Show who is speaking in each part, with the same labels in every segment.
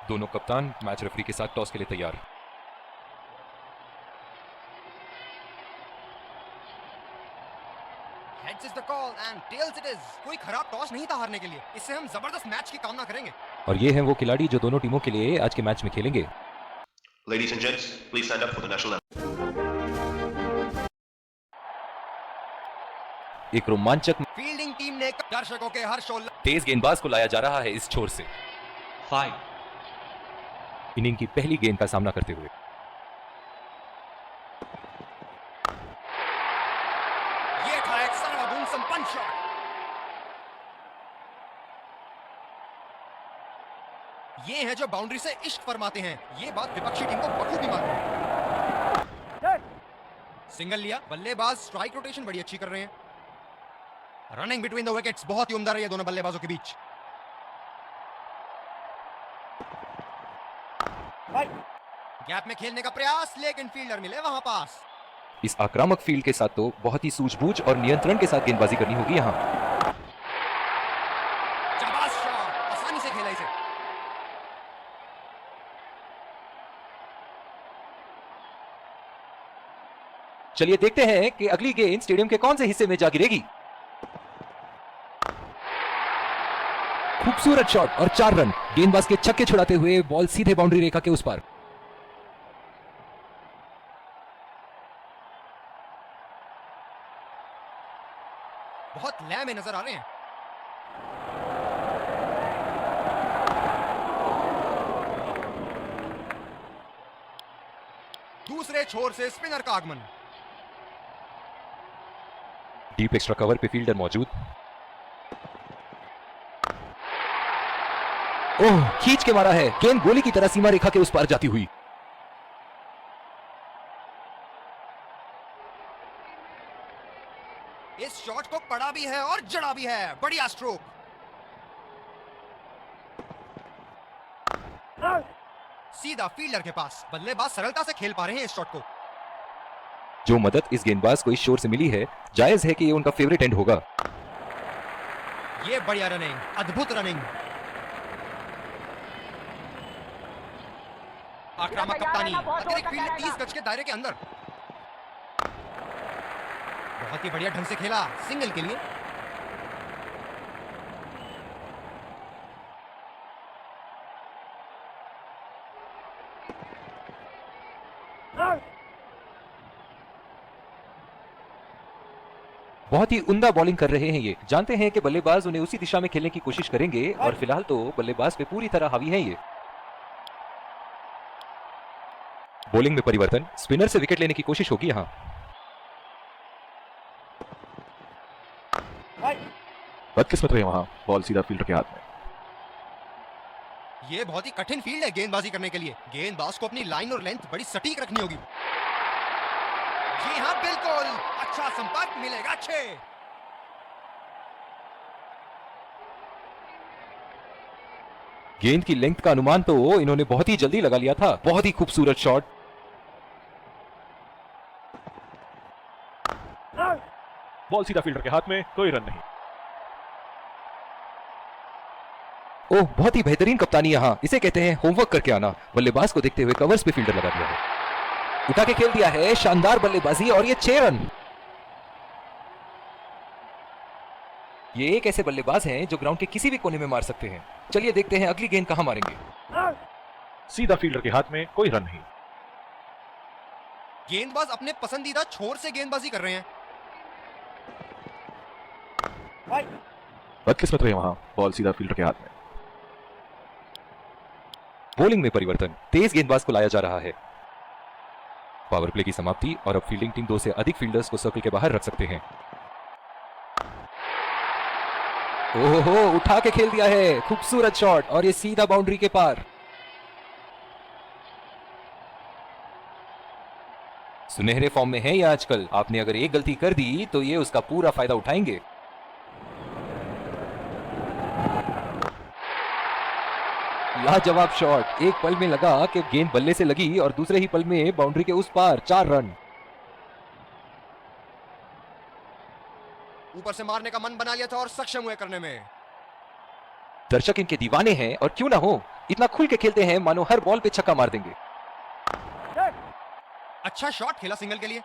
Speaker 1: दोनों कप्तान match referee के साथ टॉस के लिए तैयार।
Speaker 2: Heads is the call and tails it is. कोई खराब टॉस नहीं था हारने के लिए। इससे हम जबरदस्त मैच की कामना करेंगे।
Speaker 1: और ये हैं वो खिलाड़ी जो दोनों टीमों के लिए आज के मैच में खेलेंगे।
Speaker 3: Ladies and gents, please stand up for the national anthem.
Speaker 1: एक रोमांचक
Speaker 2: फील्डिंग टीम ने दर्शकों के हर्षोल्लास
Speaker 1: तेज गेंदबाज को लाया जा रहा है इस छोर से।
Speaker 3: 5.
Speaker 1: इनिंग की पहली गेंद का सामना करते हुए
Speaker 2: ये था एक सर्वगुण संपन्न शॉट। ये हैं जो बाउंड्री से इश्क फरमाते हैं। ये बात विपक्षी टीम को बखूबी मालूम है। सिंगल लिया, बल्लेबाज स्ट्राइक रोटेशन बड़ी अच्छी कर रहे हैं। रनिंग बिटवीन द विकेट्स बहुत ही उम्दा रही है दोनों बल्लेबाजों के बीच। गैप में खेलने का प्रयास, लेकिन फील्डर मिले वहां पास।
Speaker 1: इस आक्रामक फील्ड के साथ तो बहुत ही सूझबूझ और नियंत्रण के साथ गेंदबाजी करनी होगी यहाँ।
Speaker 2: शाबाश शॉट, आसानी से खेला इसे।
Speaker 1: चलिए देखते हैं कि अगली गेंद स्टेडियम के कौन से हिस्से में जा गिरेगी। खूबसूरत शॉट और 4 रन। गेंदबाज के छक्के छुड़ाते हुए बॉल सीधे बाउंड्री रेखा के उस पार।
Speaker 2: बहुत लय में नजर आ रहे हैं। दूसरे छोर से स्पिनर का आगमन।
Speaker 1: डीप एक्स्ट्रा कवर पे फील्डर मौजूद। ओह, खींच के मारा है। गेंद गोली की तरह सीमा रेखा के उस पार जाती हुई।
Speaker 2: इस शॉट को पड़ा भी है और जड़ा भी है। बढ़िया स्ट्रोक। सीधा फील्डर के पास। बल्लेबाज सरलता से खेल पा रहे हैं इस शॉट को।
Speaker 1: जो मदद इस गेंदबाज को इस शोर से मिली है, जायज है कि ये उनका फेवरेट एंड होगा।
Speaker 2: ये बढ़िया रनिंग, अद्भुत रनिंग। आक्रामक कप्तानी, अतिरिक्त फील्ड 30 गज के दायरे के अंदर। बहुत ही बढ़िया ढंग से खेला, सिंगल के लिए।
Speaker 1: बहुत ही उम्दा बॉलिंग कर रहे हैं ये। जानते हैं कि बल्लेबाज उन्हें उसी दिशा में खेलने की कोशिश करेंगे और फिलहाल तो बल्लेबाज पे पूरी तरह हावी है ये। बॉलिंग में परिवर्तन, स्पिनर से विकेट लेने की कोशिश होगी यहां।
Speaker 4: बदकिस्मत रहे वहां, बॉल सीधा फील्डर के हाथ में।
Speaker 2: ये बहुत ही कठिन फील्ड है गेंदबाजी करने के लिए। गेंदबाज को अपनी लाइन और लेंथ बड़ी सटीक रखनी होगी। जी हाँ, बिल्कुल। अच्छा संपर्क मिलेगा। अच्छे।
Speaker 1: गेंद की लेंथ का अनुमान तो इन्होंने बहुत ही जल्दी लगा लिया था। बहुत ही खूबसूरत शॉट।
Speaker 4: बॉल सीधा फील्डर के हाथ में, कोई रन नहीं।
Speaker 1: ओह, बहुत ही बेहतरीन कप्तानी यहाँ। इसे कहते हैं होमवर्क करके आना। बल्लेबाज को देखते हुए कवर्स पे फील्डर लगा दिया है। उठा के खेल दिया है, शानदार बल्लेबाजी और ये 6 रन। ये एक ऐसे बल्लेबाज हैं जो ग्राउंड के किसी भी कोने में मार सकते हैं। चलिए देखते हैं अगली गेंद कहां मारेंगे।
Speaker 4: सीधा फील्डर के हाथ में, कोई रन नहीं।
Speaker 2: गेंदबाज अपने पसंदीदा छोर से गेंदबाजी कर रहे हैं।
Speaker 4: बदकिस्मत रहे वहां, बॉल सीधा फील्डर के हाथ में।
Speaker 1: बॉलिंग में परिवर्तन, तेज गेंदबाज को लाया जा रहा है। पावर प्ले की समाप्ति और अब फील्डिंग टीम 2 से अधिक फील्डर्स को सर्कल के बाहर रख सकते हैं। ओहो, उठा के खेल दिया है। खूबसूरत शॉट और ये सीधा बाउंड्री के पार। सुनहरे फॉर्म में है ये आजकल। आपने अगर एक गलती कर दी तो ये उसका पूरा फायदा उठाएंगे। लाजवाब शॉट। एक पल में लगा कि गेंद बल्ले से लगी और दूसरे ही पल में बाउंड्री के उस पार। 4 रन।
Speaker 2: ऊपर से मारने का मन बना लिया था और सक्षम हुए करने में।
Speaker 1: दर्शक इनके दीवाने हैं और क्यों ना हो, इतना खुल के खेलते हैं मानो हर बॉल पे छक्का मार देंगे।
Speaker 2: अच्छा शॉट खेला सिंगल के लिए।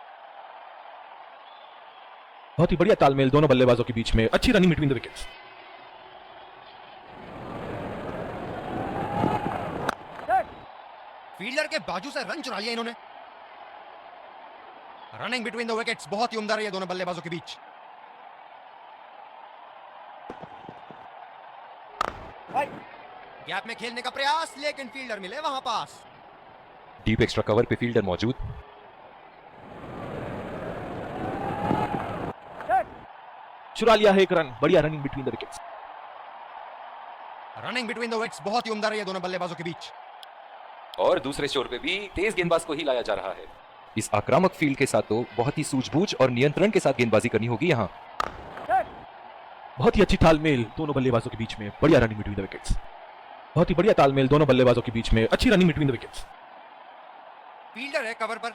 Speaker 4: बहुत ही बढ़िया तालमेल दोनों बल्लेबाजों के बीच में, अच्छी running between the wickets.
Speaker 2: Fielder के बाजू से रन चुरा लिया इन्होंने। रनिंग बिटवीन द विकेट्स बहुत ही उम्दा रही है दोनों बल्लेबाजों के बीच। गैप में खेलने का प्रयास, लेकिन फील्डर मिले वहां पास।
Speaker 1: डीप एक्स्ट्रा कवर पे फील्डर मौजूद।
Speaker 4: चुरा लिया है एक रन, बढ़िया running between the wickets.
Speaker 2: Running between the wickets बहुत ही उम्दा रही है दोनों बल्लेबाजों के बीच।
Speaker 1: और दूसरे छोर पे भी तेज गेंदबाज को ही लाया जा रहा है। इस आक्रामक फील्ड के साथ तो बहुत ही सूझबूझ और नियंत्रण के साथ गेंदबाजी करनी होगी यहाँ।
Speaker 4: बहुत ही अच्छी तालमेल दोनों बल्लेबाजों के बीच में, बढ़िया रनिंग बिटवीन द विकेट्स। बहुत ही बढ़िया तालमेल दोनों बल्लेबाजों के बीच में, अच्छी running between the wickets.
Speaker 2: Fielder है कवर पर।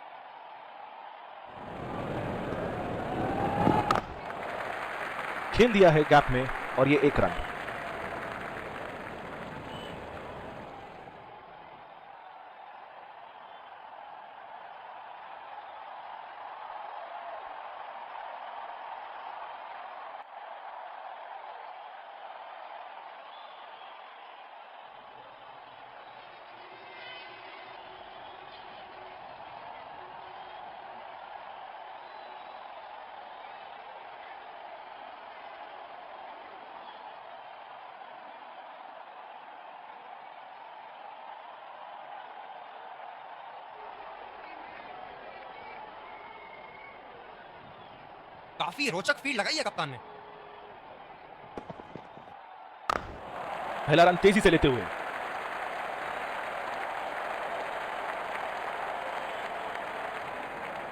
Speaker 4: खेल दिया है गैप में और ये एक रन।
Speaker 2: काफी रोचक फील्ड लगाई है कप्तान ने।
Speaker 4: पहला रन तेजी से लेते हुए।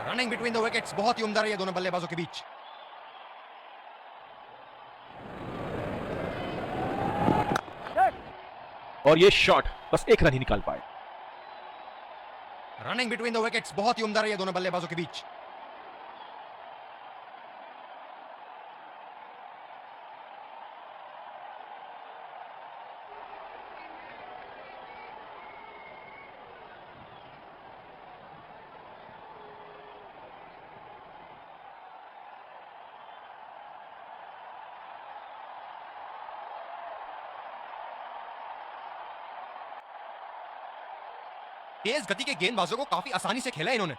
Speaker 2: रनिंग बिटवीन द विकेट्स बहुत ही उम्दा रही है दोनों बल्लेबाजों के बीच।
Speaker 4: और ये शॉट बस एक रन ही निकाल पाए।
Speaker 2: रनिंग बिटवीन द विकेट्स बहुत ही उम्दा रही है दोनों बल्लेबाजों के बीच। तेज गति के गेंदबाजों को काफी आसानी से खेला इन्होंने।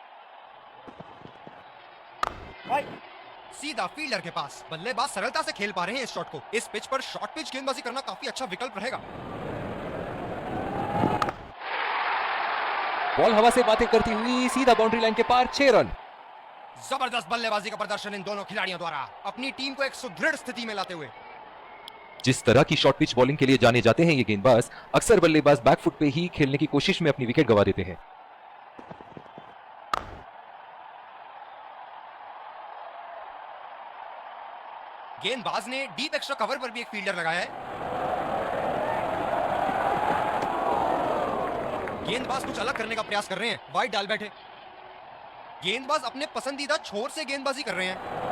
Speaker 2: सीधा फील्डर के पास। बल्लेबाज सरलता से खेल पा रहे हैं इस शॉट को। इस पिच पर शॉर्ट पिच गेंदबाजी करना काफी अच्छा विकल्प रहेगा।
Speaker 1: बॉल हवा से बातें करती हुई सीधा बाउंड्री लाइन के पार, 6 रन।
Speaker 2: जबरदस्त बल्लेबाजी का प्रदर्शन इन दोनों खिलाड़ियों द्वारा, अपनी टीम को एक सुदृढ़ स्थिति में लाते हुए।
Speaker 1: जिस तरह की शॉर्ट पिच बॉलिंग के लिए जाने जाते हैं ये गेंदबाज, अक्सर बल्लेबाज बैकफुट पे ही खेलने की कोशिश में अपनी विकेट गंवा देते हैं।
Speaker 2: गेंदबाज ने डीप एक्स्ट्रा कवर पर भी एक फील्डर लगाया है। गेंदबाज कुछ अलग करने का प्रयास कर रहे हैं, वाइड डाल बैठे। गेंदबाज अपने पसंदीदा छोर से गेंदबाजी कर रहे हैं।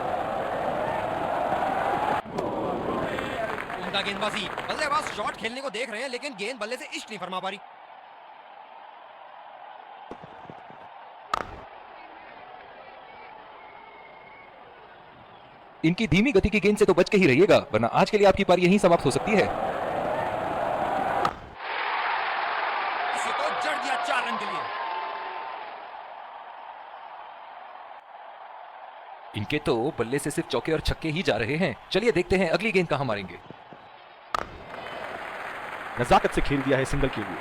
Speaker 2: उम्दा गेंदबाजी। बल्लेबाज शॉट खेलने को देख रहे हैं, लेकिन गेंद बल्ले से इश्क नहीं फरमा पा रही।
Speaker 1: इनकी धीमी गति की गेंद से तो बच के ही रहिएगा, वरना आज के लिए आपकी पारी यहीं समाप्त हो सकती है।
Speaker 2: इसे तो जड़ दिया 4 रन के लिए।
Speaker 1: इनके तो बल्ले से सिर्फ चौके और छक्के ही जा रहे हैं। चलिए देखते हैं अगली गेंद कहां मारेंगे।
Speaker 4: नजाकत से खेल दिया है सिंगल के लिए।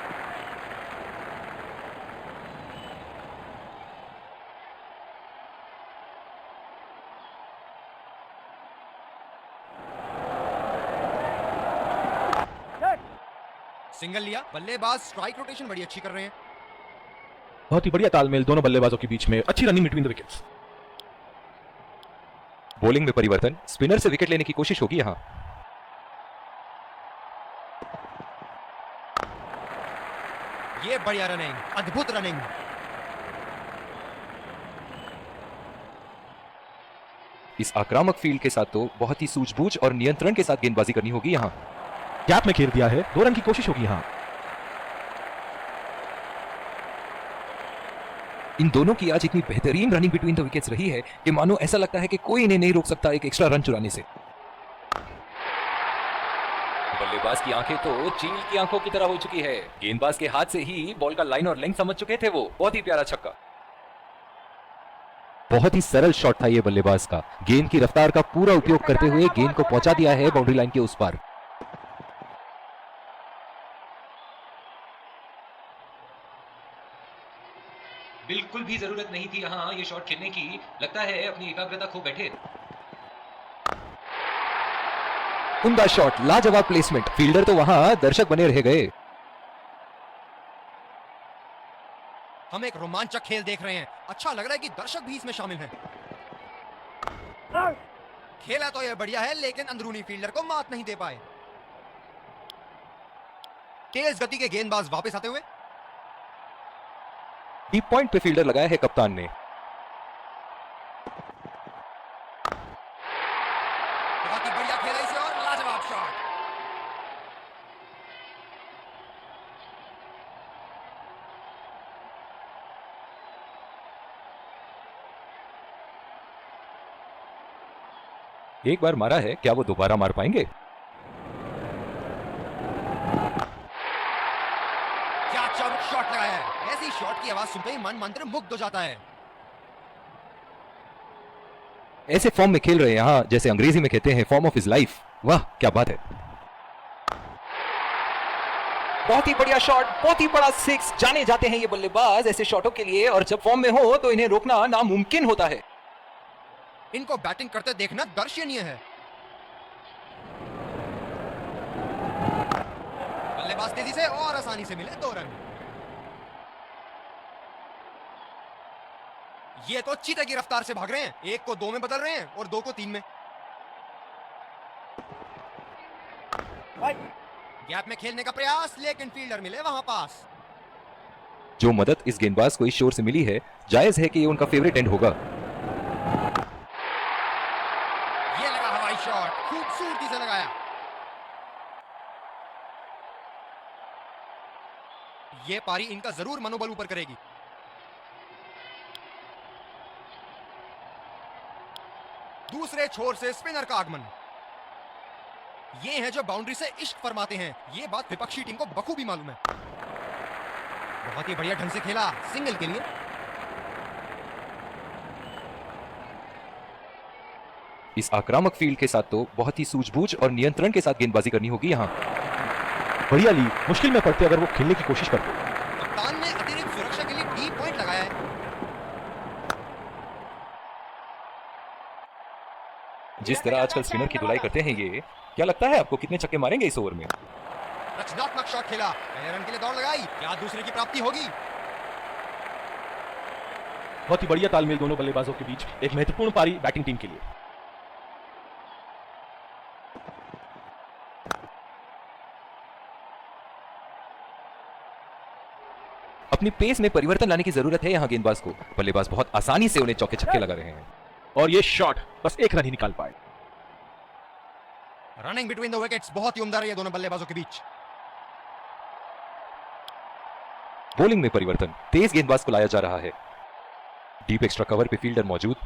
Speaker 2: सिंगल लिया। बल्लेबाज स्ट्राइक रोटेशन बड़ी अच्छी कर रहे हैं।
Speaker 4: बहुत ही बढ़िया तालमेल दोनों बल्लेबाजों के बीच में, अच्छी running between the wickets.
Speaker 1: Bowling में परिवर्तन, स्पिनर से विकेट लेने की कोशिश होगी यहां।
Speaker 2: ये बढ़िया रनिंग, अद्भुत रनिंग।
Speaker 1: इस आक्रामक फील्ड के साथ तो बहुत ही सूझबूझ और नियंत्रण के साथ गेंदबाजी करनी होगी यहां।
Speaker 4: गैप में घेर दिया है, 2 रन की कोशिश होगी यहां।
Speaker 1: इन दोनों की आज इतनी बेहतरीन रनिंग बिटवीन द विकेट्स रही है कि मानो ऐसा लगता है कि कोई इन्हें नहीं रोक सकता एक एक्स्ट्रा रन चुराने से। बल्लेबाज की आंखें तो चील की आंखों की तरह हो चुकी है। गेंदबाज के हाथ से ही बॉल का लाइन और लेंथ समझ चुके थे वो। बहुत ही प्यारा छक्का। बहुत ही सरल शॉट था ये बल्लेबाज का। गेंद की रफ्तार का पूरा उपयोग करते हुए गेंद को पहुंचा दिया है बाउंड्री लाइन के उस पार।
Speaker 5: बिल्कुल भी जरूरत नहीं थी यहाँ ये शॉट खेलने की। लगता है अपनी एकाग्रता खो बैठे।
Speaker 1: उम्दा शॉट, लाजवाब प्लेसमेंट। फील्डर तो वहां दर्शक बने रह गए।
Speaker 2: हम एक रोमांचक खेल देख रहे हैं। अच्छा लग रहा है कि दर्शक भी इसमें शामिल हैं। खेला तो यह बढ़िया है, लेकिन अंदरूनी फील्डर को मात नहीं दे पाए। तेज गति के गेंदबाज वापस आते हुए।
Speaker 1: डीप पॉइंट पे फील्डर लगाया है कप्तान ने।
Speaker 2: बहुत ही बढ़िया खेला इसे और लाजवाब शॉट।
Speaker 1: एक बार मारा है, क्या वो दोबारा मार पाएंगे?
Speaker 2: क्या चौक शॉट लगाया है। ऐसी शॉट की आवाज सुनते ही मन मंत्र मुग्ध हो जाता है।
Speaker 1: ऐसे फॉर्म में खेल रहे हैं यहां, जैसे अंग्रेजी में कहते हैं फॉर्म ऑफ हिज लाइफ। वाह क्या बात है। बहुत ही बढ़िया शॉट, बहुत ही बड़ा सिक्स। जाने जाते हैं ये बल्लेबाज ऐसे शॉटों के लिए, और जब फॉर्म में हो तो इन्हें रोकना नामुमकिन होता है।
Speaker 2: इनको बैटिंग करते देखना दर्शनीय है। बल्लेबाज तेजी से और आसानी से मिले 2 रन। ये तो चीते की रफ्तार से भाग रहे हैं। 1 को 2 में बदल रहे हैं और 2 को 3 में। गैप में खेलने का प्रयास, लेकिन फील्डर मिले वहां पास।
Speaker 1: जो मदद इस गेंदबाज को इस शोर से मिली है, जायज है कि ये उनका फेवरेट एंड होगा।
Speaker 2: ये लगा हवाई शॉट, खूबसूरती से लगाया। ये पारी इनका जरूर मनोबल ऊपर करेगी। दूसरे छोर से स्पिनर का आगमन। ये हैं जो बाउंड्री से इश्क फरमाते हैं। ये बात विपक्षी टीम को बखूबी मालूम है। बहुत ही बढ़िया ढंग से खेला सिंगल के लिए।
Speaker 1: इस आक्रामक फील्ड के साथ तो बहुत ही सूझबूझ और नियंत्रण के साथ गेंदबाजी करनी होगी यहां।
Speaker 4: बढ़िया ली, मुश्किल में पड़ते अगर वो खेलने की कोशिश करते।
Speaker 2: कप्तान ने अतिरिक्त सुरक्षा के लिए डीप पॉइंट लगाया है।
Speaker 1: जिस तरह आजकल स्पिनर की धुलाई करते हैं ये, क्या लगता है आपको कितने छक्के मारेंगे इस ओवर में?
Speaker 2: रचनात्मक शॉट खेला, पहले रन के लिए दौड़ लगाई। क्या दूसरे की प्राप्ति होगी?
Speaker 4: बहुत ही बढ़िया तालमेल दोनों बल्लेबाजों के बीच। एक महत्वपूर्ण पारी बैटिंग टीम के लिए।
Speaker 1: अपनी पेस में परिवर्तन लाने की जरूरत है यहां गेंदबाज को। बल्लेबाज बहुत आसानी से उन्हें चौके छक्के लगा रहे हैं।
Speaker 4: और ये शॉट बस 1 रन ही निकाल पाए।
Speaker 2: रनिंग बिटवीन द विकेट्स बहुत ही उम्दा रही है दोनों बल्लेबाजों के बीच।
Speaker 1: बॉलिंग में परिवर्तन, तेज गेंदबाज को लाया जा रहा है। डीप एक्स्ट्रा कवर पे फील्डर मौजूद।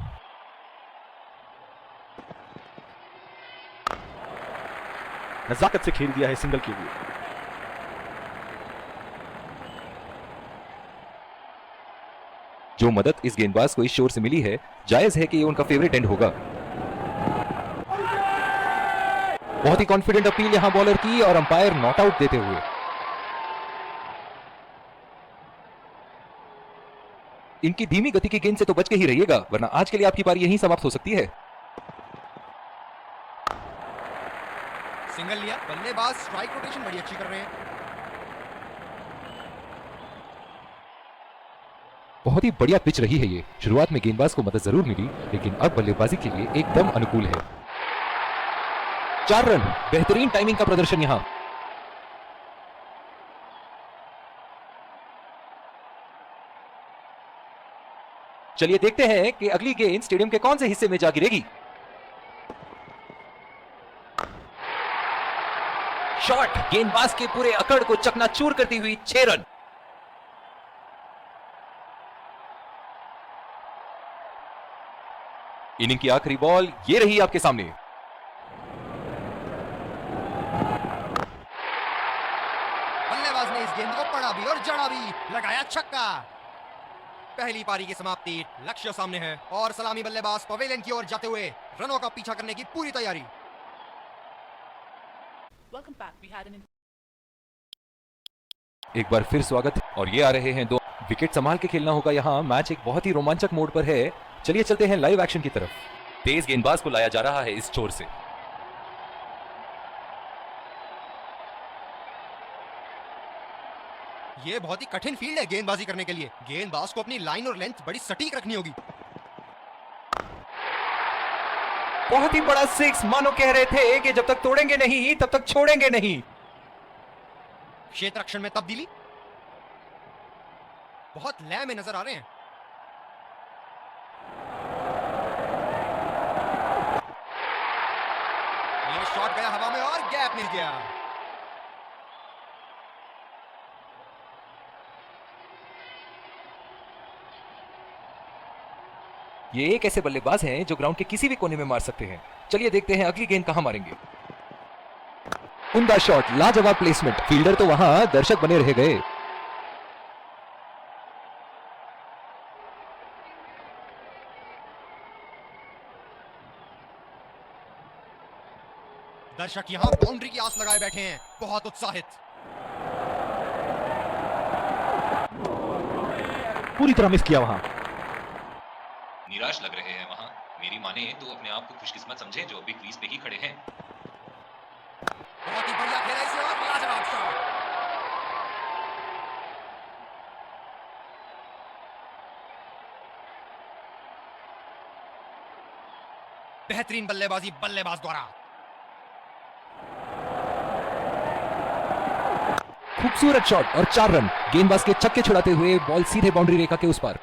Speaker 4: नजाकत से खेल दिया है सिंगल के लिए।
Speaker 1: जो मदद इस गेंदबाज को इस शोर से मिली है, जायज है कि ये उनका फेवरेट एंड होगा। बहुत ही कॉन्फिडेंट अपील यहां बॉलर की, और अंपायर नॉट आउट देते हुए। इनकी धीमी गति की गेंद से तो बच के ही रहिएगा, वरना आज के लिए आपकी पारी यहीं समाप्त हो सकती है।
Speaker 2: सिंगल लिया, बल्लेबाज स्ट्राइक रोटेशन बड़ी अच्छी कर रहे हैं।
Speaker 1: बहुत ही बढ़िया पिच रही है ये। शुरुआत में गेंदबाज को मदद जरूर मिली, लेकिन अब बल्लेबाजी के लिए एकदम अनुकूल है। 4 रन, बेहतरीन टाइमिंग का प्रदर्शन यहां। चलिए देखते हैं कि अगली गेंद स्टेडियम के कौन से हिस्से में जा गिरेगी। शॉट, गेंदबाज के पूरे अकड़ को चकनाचूर करती हुई 6 रन। इनिंग की आखिरी बॉल ये रही आपके सामने।
Speaker 2: बल्लेबाज ने इस गेंद को पढ़ा भी और जड़ा भी, लगाया छक्का। पहली पारी की समाप्ति, लक्ष्य सामने है और सलामी बल्लेबाज पवेलियन की ओर जाते हुए रनों का पीछा करने की पूरी तैयारी।
Speaker 6: Welcome back. We had an
Speaker 1: एक बार फिर स्वागत है और ये आ रहे हैं दो। विकेट संभाल के खेलना होगा यहाँ। मैच एक बहुत ही रोमांचक मोड पर है। चलिए चलते हैं लाइव एक्शन की तरफ। तेज गेंदबाज को लाया जा रहा है इस छोर से।
Speaker 2: ये बहुत ही कठिन फील्ड है गेंदबाजी करने के लिए। गेंदबाज को अपनी लाइन और लेंथ बड़ी सटीक रखनी होगी।
Speaker 1: बहुत ही बड़ा सिक्स, मानो कह रहे थे कि जब तक तोड़ेंगे नहीं तब तक छोड़ेंगे नहीं।
Speaker 2: क्षेत्र रक्षण में तब्दीली, बहुत लय में नजर आ रहे हैं। ये शॉट गया हवा में और गैप मिल गया।
Speaker 1: ये एक ऐसे बल्लेबाज हैं जो ग्राउंड के किसी भी कोने में मार सकते हैं। चलिए देखते हैं अगली गेंद कहां मारेंगे। उम्दा शॉट, लाजवाब प्लेसमेंट। फील्डर तो वहां, दर्शक बने रह गए।
Speaker 2: दर्शक यहां बाउंड्री की आस लगाए बैठे हैं, बहुत उत्साहित।
Speaker 4: पूरी तरह मिस किया वहां।
Speaker 5: निराश लग रहे हैं वहां। मेरी माने तो अपने आप को खुशकिस्मत समझे जो अभी क्रीज पे ही खड़े हैं।
Speaker 2: बहुत ही बढ़िया खेला इसे और लाजवाब शॉट। बेहतरीन बल्लेबाजी बल्लेबाज द्वारा।
Speaker 1: खूबसूरत शॉट और 4 रन। गेंदबाज के छक्के छुड़ाते हुए बॉल सीधे बाउंड्री रेखा के उस पार।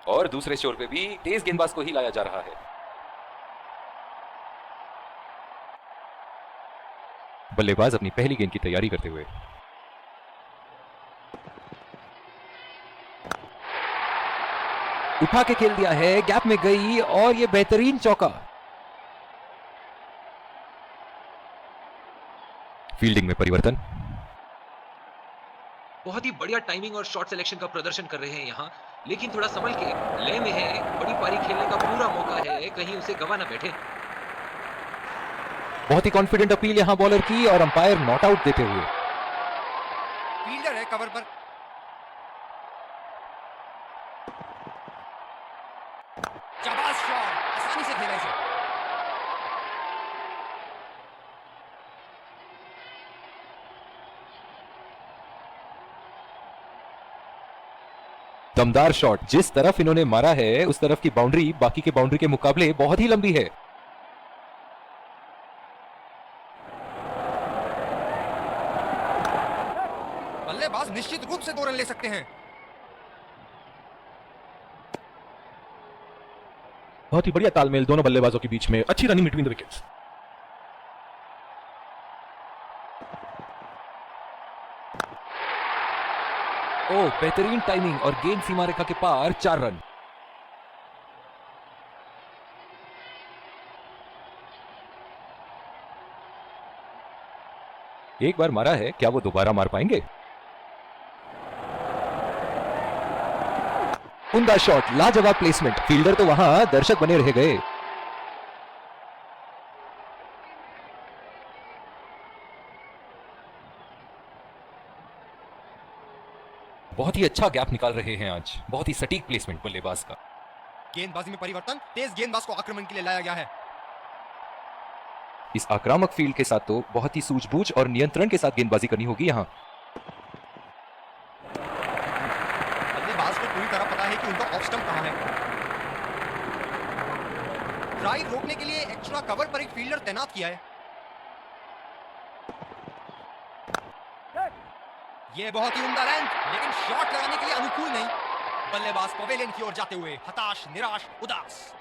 Speaker 1: और दूसरे छोर पे भी तेज गेंदबाज को ही लाया जा रहा है। बल्लेबाज अपनी पहली गेंद की तैयारी करते हुए। उठा के खेल दिया है, गैप में गई और ये बेहतरीन चौका। फील्डिंग में परिवर्तन।
Speaker 5: बहुत ही बढ़िया टाइमिंग और शॉट सिलेक्शन का प्रदर्शन कर रहे हैं यहाँ, लेकिन थोड़ा संभल के, लय में है। बड़ी पारी खेलने का पूरा मौका है, कहीं उसे गवा ना बैठे।
Speaker 1: बहुत ही कॉन्फिडेंट अपील यहां बॉलर की और अंपायर नॉट आउट देते हुए।
Speaker 2: फील्डर है कवर पर। शाबाश शॉट, आसानी से खेला इसे।
Speaker 1: दमदार शॉट। जिस तरफ इन्होंने मारा है उस तरफ की बाउंड्री बाकी के बाउंड्री के मुकाबले बहुत ही लंबी है।
Speaker 2: बल्लेबाज निश्चित रूप से 2 रन ले सकते हैं।
Speaker 4: बहुत ही बढ़िया तालमेल दोनों बल्लेबाजों के बीच में। अच्छी रनिंग बिटवीन द विकेट्स।
Speaker 1: ओह, बेहतरीन टाइमिंग और गेंद सीमा रेखा के पार। 4 रन। एक बार मारा है, क्या वो दोबारा मार पाएंगे? उम्दा शॉट, लाजवाब प्लेसमेंट। फील्डर तो वहां, दर्शक बने रह गए। बहुत ही अच्छा गैप निकाल रहे हैं आज। बहुत ही सटीक प्लेसमेंट बल्लेबाज का।
Speaker 2: गेंदबाजी में परिवर्तन, तेज गेंदबाज को आक्रमण के लिए लाया गया है।
Speaker 1: इस आक्रामक फील्ड के साथ तो बहुत ही सूझबूझ और नियंत्रण के साथ गेंदबाजी करनी होगी यहां।
Speaker 2: बल्लेबाज को पूरी तरह पता है कि उनका ऑफ स्टंप कहां है। ड्राइव रोकने के लिए एक्स्ट्रा कवर पर एक फील्डर तैनात किया है। यह बहुत ही उम्दा लेंथ, लेकिन शॉट लगाने के लिए अनुकूल नहीं। बल्लेबाज पवेलियन की ओर जाते हुए हताश, निराश, उदास।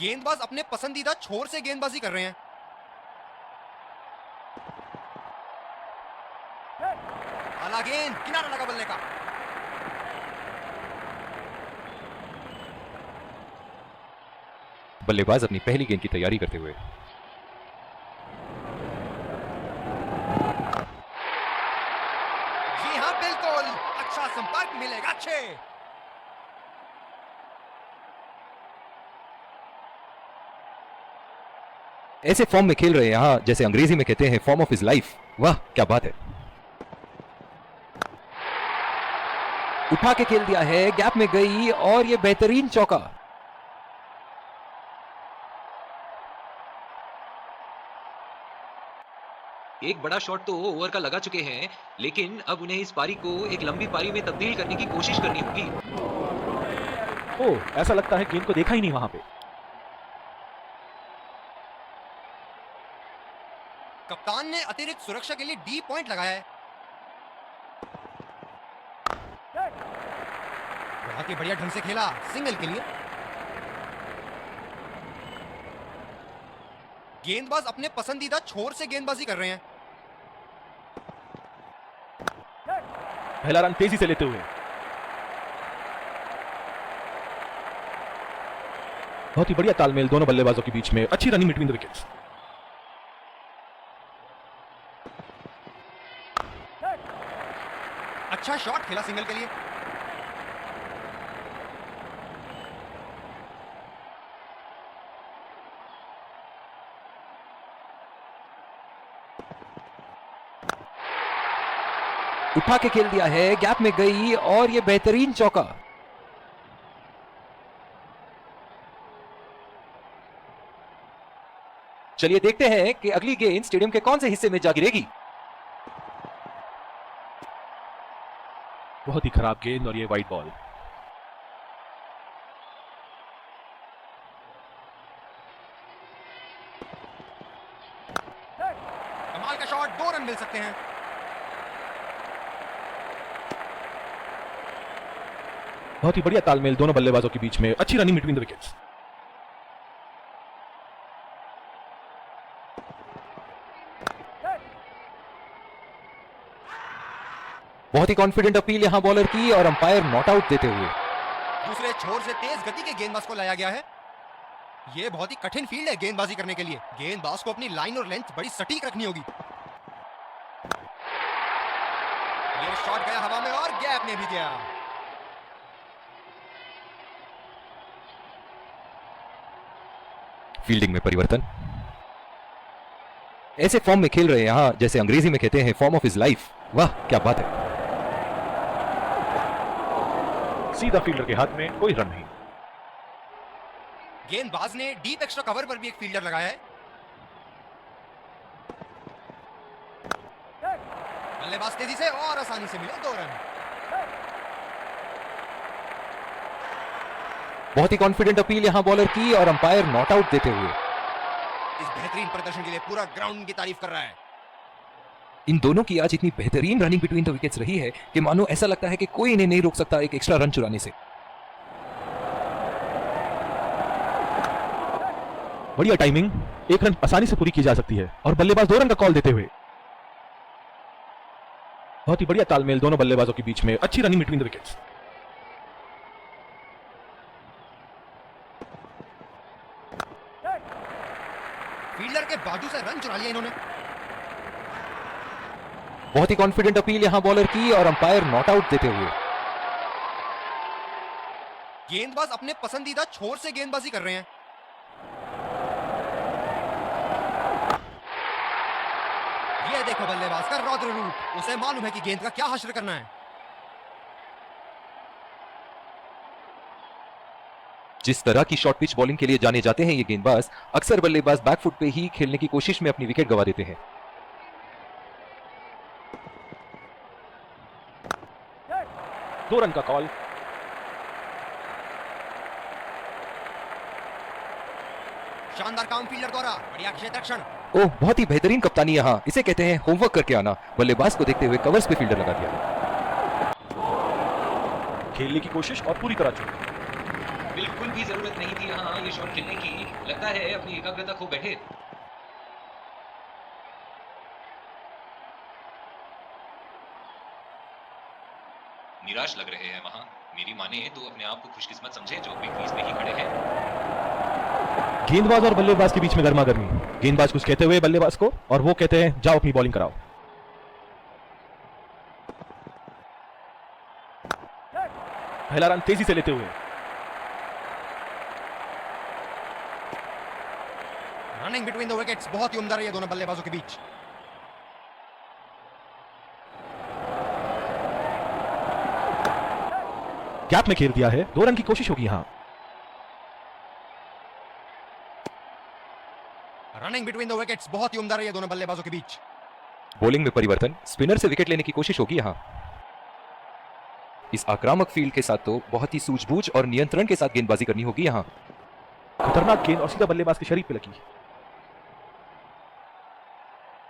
Speaker 2: गेंदबाज अपने पसंदीदा छोर से गेंदबाजी कर रहे हैं। डाला गेंद, किनारा लगा बल्ले का।
Speaker 1: बल्लेबाज अपनी पहली गेंद की तैयारी करते हुए।
Speaker 2: जी हाँ बिल्कुल, अच्छा संपर्क मिलेगा। अच्छे
Speaker 1: ऐसे फॉर्म में खेल रहे हैं यहाँ, जैसे अंग्रेजी में कहते हैं फॉर्म ऑफ हिज लाइफ। वाह क्या बात है। उठा के खेल दिया है, गैप में गई और ये बेहतरीन चौका।
Speaker 5: एक बड़ा शॉट तो ओवर का लगा चुके हैं, लेकिन अब उन्हें इस पारी को एक लंबी पारी में तब्दील करने की कोशिश करनी होगी।
Speaker 4: ओह, ऐसा लगता है गेंद को देखा ही नहीं वहां पे।
Speaker 2: कप्तान ने अतिरिक्त सुरक्षा के लिए डी पॉइंट लगाया है। बहुत ही बढ़िया ढंग से खेला, सिंगल के लिए। गेंदबाज अपने पसंदीदा छोर से गेंदबाजी कर रहे हैं।
Speaker 4: पहला रन तेजी से लेते हुए। बहुत ही बढ़िया तालमेल दोनों बल्लेबाजों के बीच में, अच्छी रनिंग बिटवीन द विकेट्स।
Speaker 2: अच्छा शॉट खेला सिंगल के लिए।
Speaker 1: उठा के खेल दिया है, गैप में गई और ये बेहतरीन चौका। चलिए देखते हैं कि अगली गेंद स्टेडियम के कौन से हिस्से में जा गिरेगी।
Speaker 4: बहुत ही खराब गेंद और ये वाइड बॉल।
Speaker 2: कमाल का शॉट, 2 रन मिल सकते हैं।
Speaker 4: बहुत ही बढ़िया तालमेल दोनों बल्लेबाजों के बीच में, अच्छी रनिंग बिटवीन द विकेट्स।
Speaker 1: बहुत ही कॉन्फिडेंट अपील यहां बॉलर की और अंपायर नॉट आउट देते हुए।
Speaker 2: दूसरे छोर से तेज गति के गेंदबाज को लाया गया है। यह बहुत ही कठिन फील्ड है गेंदबाजी करने के लिए। गेंदबाज को अपनी लाइन और लेंथ बड़ी सटीक रखनी होगी। यह शॉट गया हवा में और गैप में भी गया।
Speaker 1: फील्डिंग में परिवर्तन। ऐसे फॉर्म में खेल रहे हैं यहां, जैसे अंग्रेजी में कहते हैं फॉर्म ऑफ हिज लाइफ। वाह क्या बात है।
Speaker 4: सीधा फील्डर के हाथ में, कोई रन नहीं।
Speaker 2: गेंदबाज ने डीप एक्स्ट्रा कवर पर भी एक फील्डर लगाया है। बल्लेबाज तेजी से और आसानी से मिले 2 रन।
Speaker 1: बहुत ही कॉन्फिडेंट अपील यहां बॉलर की और अंपायर नॉट आउट देते हुए।
Speaker 2: इस बेहतरीन प्रदर्शन के लिए पूरा ग्राउंड इनकी तारीफ कर रहा है।
Speaker 1: इन दोनों की आज इतनी बेहतरीन रनिंग बिटवीन द विकेट्स रही है कि मानो ऐसा लगता है कि कोई इन्हें नहीं रोक सकता एक एक्स्ट्रा रन चुराने से।
Speaker 4: बढ़िया टाइमिंग, 1 रन आसानी से पूरी की जा सकती है और बल्लेबाज 2 रन का कॉल देते हुए। बहुत ही बढ़िया तालमेल दोनों बल्लेबाजों के बीच में, अच्छी running between the wickets.
Speaker 2: Fielder के बाजू से रन चुरा लिया इन्होंने।
Speaker 1: बहुत ही कॉन्फिडेंट अपील यहां बॉलर की और अंपायर नॉट आउट देते हुए।
Speaker 2: गेंदबाज अपने पसंदीदा छोर से गेंदबाजी कर रहे हैं। यह देखो बल्लेबाज का रौद्र रूप। उसे मालूम है कि गेंद का क्या हश्र करना है।
Speaker 1: जिस तरह की शॉर्ट पिच बॉलिंग के लिए जाने जाते हैं ये गेंदबाज, अक्सर बल्लेबाज बैकफुट पे ही खेलने की कोशिश में अपनी विकेट गंवा देते हैं।
Speaker 4: दो रन का कॉल।
Speaker 2: शानदार काम फील्डर द्वारा, बढ़िया क्षेत्ररक्षण।
Speaker 1: ओह, बहुत ही बेहतरीन कप्तानी यहां। इसे कहते हैं होमवर्क करके आना। बल्लेबाज को देखते हुए कवर्स पे फील्डर लगा दिया।
Speaker 4: खेलने की कोशिश और पूरी तरह चूक।
Speaker 5: बिल्कुल भी जरूरत नहीं थी यहाँ ये शॉट खेलने की। लगता है अपनी एकाग्रता खो बैठे। निराश लग रहे हैं वहां। मेरी माने तो अपने आप को खुशकिस्मत समझे जो अपनी क्रीज पे ही खड़े हैं।
Speaker 4: गेंदबाज और बल्लेबाज के बीच में गर्मा गर्मी। गेंदबाज कुछ कहते हुए बल्लेबाज को, और वो कहते हैं जाओ अपनी बॉलिंग कराओ। पहला रन तेजी से लेते हुए
Speaker 2: रनिंग बिटवीन द विकेट्स बहुत ही उम्दा रही है दोनों बल्लेबाजों के बीच।
Speaker 4: गैप में खेल दिया है, 2 रन की कोशिश होगी यहां।
Speaker 2: रनिंग बिटवीन द विकेट्स बहुत ही उम्दा रही है दोनों बल्लेबाजों के बीच।
Speaker 1: बॉलिंग में परिवर्तन, स्पिनर से विकेट लेने की कोशिश होगी यहां। इस आक्रामक फील्ड के साथ तो बहुत ही सूझबूझ और नियंत्रण के साथ गेंदबाजी करनी होगी यहां।
Speaker 4: खतरनाक गेंद और सीधा बल्लेबाज के शरीर पे लगी।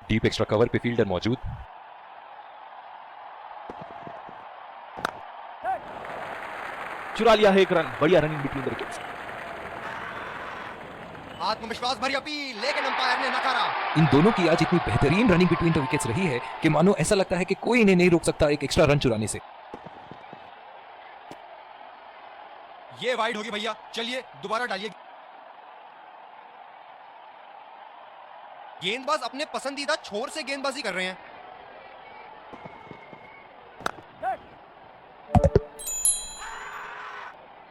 Speaker 1: डीप एक्स्ट्रा कवर पे फील्डर मौजूद।
Speaker 4: चुरा लिया है 1 रन। बढ़िया रनिंग बिटवीन द विकेट्स।
Speaker 2: आत्मविश्वास भरी अपील, लेकिन अंपायर ने नकारा।
Speaker 1: इन दोनों की आज इतनी बेहतरीन रनिंग बिटवीन द विकेट्स रही है कि मानो ऐसा लगता है कि कोई इन्हें नहीं रोक सकता एक एक्स्ट्रा रन चुराने से।
Speaker 2: ये वाइड होगी भैया, चलिए दोबारा डालिए। गेंदबाज अपने पसंदीदा छोर से गेंदबाजी कर रहे हैं।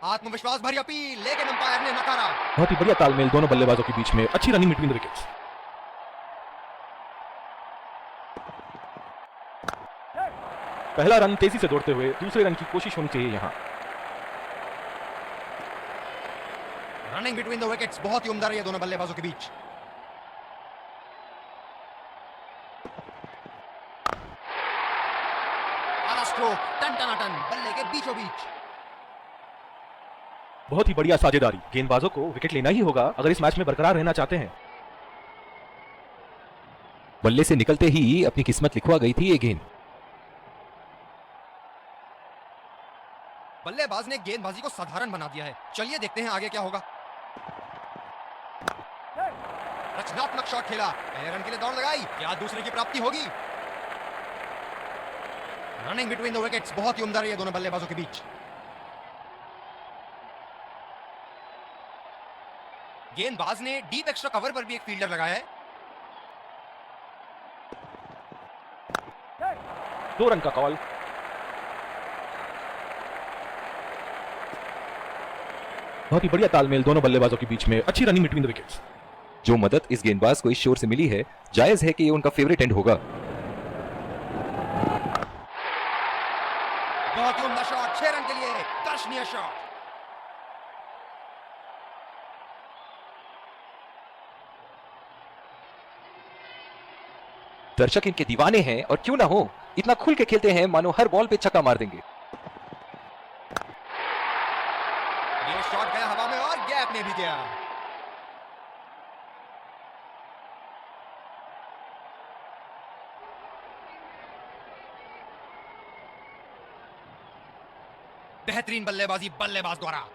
Speaker 2: आत्मविश्वास भरी अपील, लेकिन अंपायर ने नकारा।
Speaker 4: बहुत ही बढ़िया तालमेल दोनों बल्लेबाजों के बीच में। अच्छी रनिंग बिटवीन द विकेट्स। पहला रन तेजी से दौड़ते हुए, दूसरे रन की कोशिश होनी चाहिए यहां।
Speaker 2: रनिंग बिटवीन द विकेट्स बहुत ही उम्दा रही है दोनों बल्लेबाजों के बीच। आला स्ट्रोक, टन बल्ले के बीचों बीच।
Speaker 4: बहुत ही बढ़िया साझेदारी। गेंदबाजों को विकेट लेना ही होगा अगर इस मैच में बरकरार रहना चाहते हैं।
Speaker 1: बल्ले से निकलते ही अपनी किस्मत लिखवा गई थी ये गेंद।
Speaker 2: बल्लेबाज ने गेंदबाजी को साधारण बना दिया है। चलिए देखते हैं आगे क्या होगा। रचनात्मक शॉट खेला, पहले रन के लिए दौड़ लगाई, क्या दूसरे की प्राप्ति होगी? रनिंग बिटवीन द विकेट्स बहुत ही उम्दा रही है दोनों बल्लेबाजों के बीच। गेंदबाज ने डीप एक्स्ट्रा कवर पर भी एक फील्डर लगाया है।
Speaker 4: 2 रन का कॉल। बहुत ही बढ़िया तालमेल दोनों बल्लेबाजों के बीच में। अच्छी रनिंग बिटवीन द विकेट्स।
Speaker 1: जो मदद इस गेंदबाज को इस शोर से मिली है, जायज है कि ये उनका फेवरेट एंड होगा।
Speaker 2: बहुत ही उम्दा शॉट, 6 रन के लिए दर्शनीय शॉट।
Speaker 1: दर्शक इनके दीवाने हैं और क्यों ना हो, इतना खुल के खेलते हैं मानो हर बॉल पे छक्का मार देंगे।
Speaker 2: ये शॉट गया हवा में और गैप में भी गया। बेहतरीन बल्लेबाजी बल्लेबाज द्वारा।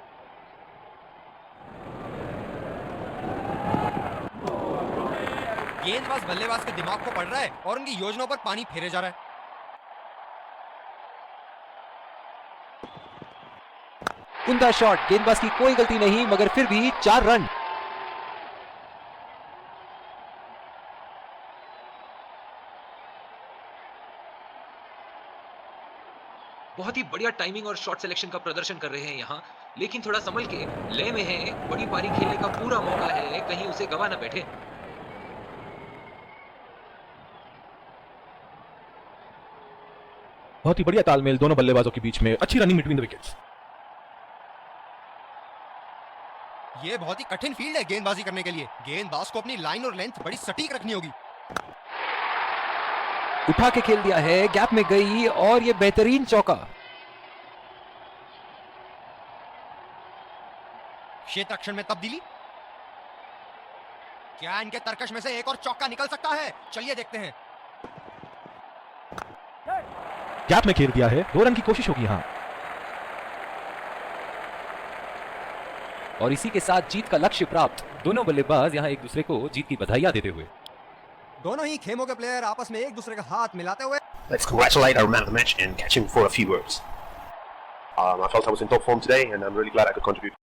Speaker 2: गेंदबाज बल्लेबाज के दिमाग को पढ़ रहा है और उनकी योजनाओं पर पानी फेरे जा रहा है।
Speaker 1: उनका शॉट, गेंदबाज की कोई गलती नहीं, मगर फिर भी 4 रन।
Speaker 5: बहुत ही बढ़िया टाइमिंग और शॉट सिलेक्शन का प्रदर्शन कर रहे हैं यहाँ, लेकिन थोड़ा संभल के, लय में है। बड़ी पारी खेलने का पूरा मौका है, कहीं उसे गवा ना बैठे।
Speaker 4: बहुत ही बढ़िया तालमेल दोनों बल्लेबाजों के बीच में। अच्छी रनिंग बिटवीन द विकेट्स।
Speaker 2: ये बहुत ही कठिन फील्ड है गेंदबाजी करने के लिए। गेंदबाज को अपनी लाइन और लेंथ बड़ी सटीक रखनी होगी।
Speaker 1: उठा के खेल दिया है, गैप में गई और ये बेहतरीन चौका।
Speaker 2: क्षेत्ररक्षण में तब्दीली, क्या इनके तरकश में से एक और चौका निकल सकता है? चलिए देखते हैं।
Speaker 4: गैप में खेल दिया है, 2 रन की कोशिश होगी यहां।
Speaker 1: और इसी के साथ जीत का लक्ष्य प्राप्त। दोनों बल्लेबाज यहां एक दूसरे को जीत की बधाइयां देते हुए।
Speaker 2: दोनों ही खेमों के प्लेयर आपस में एक दूसरे का हाथ मिलाते हुए।
Speaker 3: Let's congratulate our man of the match and catch him for a few words. I felt I was in top form today, and I'm really glad I could contribute.